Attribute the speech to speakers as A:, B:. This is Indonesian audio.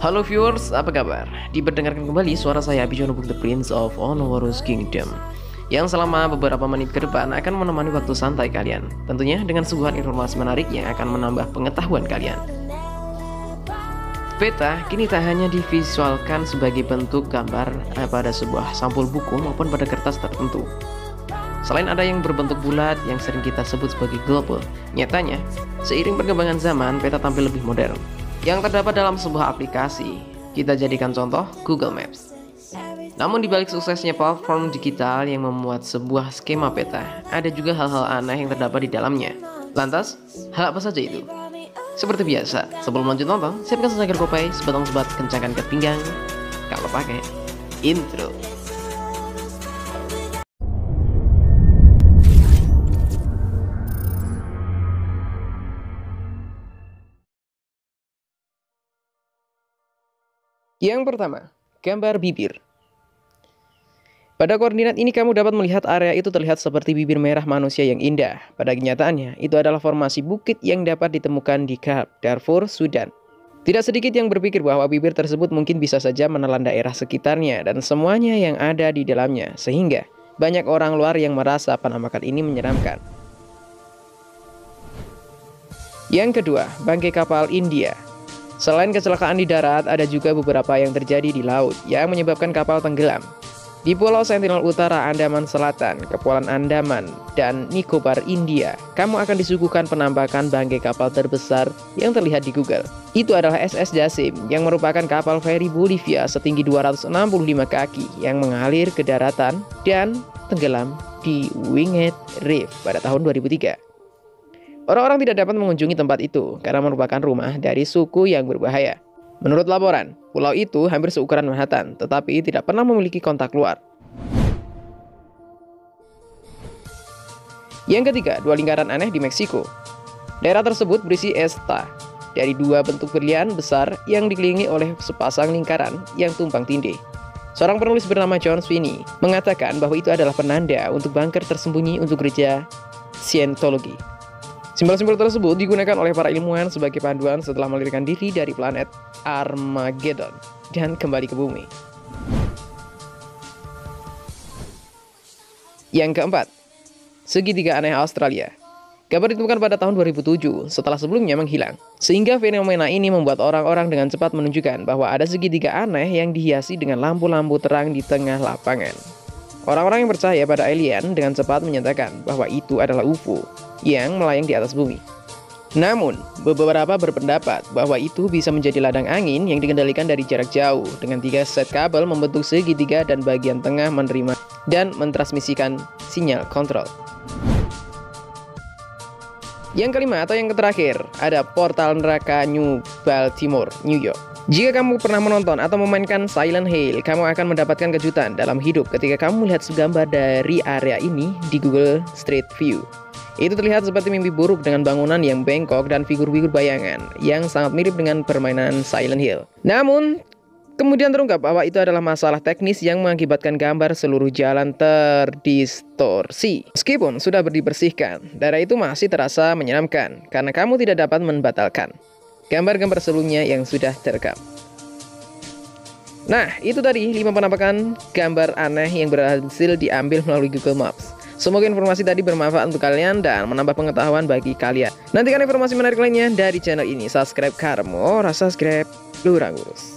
A: Halo viewers, apa kabar? Diperdengarkan kembali suara saya Abijonu, the Prince of Onoworus Kingdom, yang selama beberapa menit ke depan akan menemani waktu santai kalian. Tentunya dengan suguhan informasi menarik yang akan menambah pengetahuan kalian. Peta kini tak hanya divisualkan sebagai bentuk gambar pada sebuah sampul buku maupun pada kertas tertentu. Selain ada yang berbentuk bulat yang sering kita sebut sebagai global, nyatanya seiring perkembangan zaman peta tampil lebih modern yang terdapat dalam sebuah aplikasi. Kita jadikan contoh Google Maps. Namun dibalik suksesnya platform digital yang memuat sebuah skema peta, ada juga hal-hal aneh yang terdapat di dalamnya. Lantas, hal apa saja itu? Seperti biasa, sebelum lanjut nonton, siapkan sesagar kopi, sebatang sebat, kencangkan ke pinggang. Kalau pakai intro. Yang pertama, gambar bibir. Pada koordinat ini kamu dapat melihat area itu terlihat seperti bibir merah manusia yang indah. Pada kenyataannya, itu adalah formasi bukit yang dapat ditemukan di Darfur, Sudan. Tidak sedikit yang berpikir bahwa bibir tersebut mungkin bisa saja menelan daerah sekitarnya dan semuanya yang ada di dalamnya, sehingga banyak orang luar yang merasa penampakan ini menyeramkan. Yang kedua, bangkai kapal India. Selain kecelakaan di darat, ada juga beberapa yang terjadi di laut yang menyebabkan kapal tenggelam. Di Pulau Sentinel Utara, Andaman Selatan, Kepulauan Andaman, dan Nicobar, India, kamu akan disuguhkan penampakan bangkai kapal terbesar yang terlihat di Google. Itu adalah SS Jasim, yang merupakan kapal feri Bolivia setinggi 265 kaki yang mengalir ke daratan dan tenggelam di Winged Reef pada tahun 2003. Orang-orang tidak dapat mengunjungi tempat itu karena merupakan rumah dari suku yang berbahaya. Menurut laporan, pulau itu hampir seukuran Manhattan, tetapi tidak pernah memiliki kontak luar. Yang ketiga, dua lingkaran aneh di Meksiko. Daerah tersebut berisi esta dari dua bentuk berlian besar yang dikelilingi oleh sepasang lingkaran yang tumpang tindih. Seorang penulis bernama John Sweeney mengatakan bahwa itu adalah penanda untuk bunker tersembunyi untuk gereja Scientology. Simbol-simbol tersebut digunakan oleh para ilmuwan sebagai panduan setelah melarikan diri dari planet Armageddon dan kembali ke bumi. Yang keempat, segitiga aneh Australia. Kabar ditemukan pada tahun 2007 setelah sebelumnya menghilang. Sehingga fenomena ini membuat orang-orang dengan cepat menunjukkan bahwa ada segitiga aneh yang dihiasi dengan lampu-lampu terang di tengah lapangan. Orang-orang yang percaya pada alien dengan cepat menyatakan bahwa itu adalah UFO yang melayang di atas bumi. Namun, beberapa berpendapat bahwa itu bisa menjadi ladang angin yang dikendalikan dari jarak jauh dengan 3 set kabel membentuk segitiga dan bagian tengah menerima dan mentransmisikan sinyal kontrol. Yang kelima atau yang terakhir, ada portal neraka New Baltimore, New York. Jika kamu pernah menonton atau memainkan Silent Hill, kamu akan mendapatkan kejutan dalam hidup ketika kamu melihat gambar dari area ini di Google Street View. Itu terlihat seperti mimpi buruk dengan bangunan yang bengkok dan figur-figur bayangan yang sangat mirip dengan permainan Silent Hill. Namun, kemudian terungkap bahwa itu adalah masalah teknis yang mengakibatkan gambar seluruh jalan terdistorsi. Meskipun sudah dibersihkan, daerah itu masih terasa menyeramkan karena kamu tidak dapat membatalkan gambar-gambar sebelumnya yang sudah terekam. Nah, itu tadi 5 penampakan gambar aneh yang berhasil diambil melalui Google Maps. Semoga informasi tadi bermanfaat untuk kalian dan menambah pengetahuan bagi kalian. Nantikan informasi menarik lainnya dari channel ini. Subscribe karmo, rasa subscribe, lurang urus.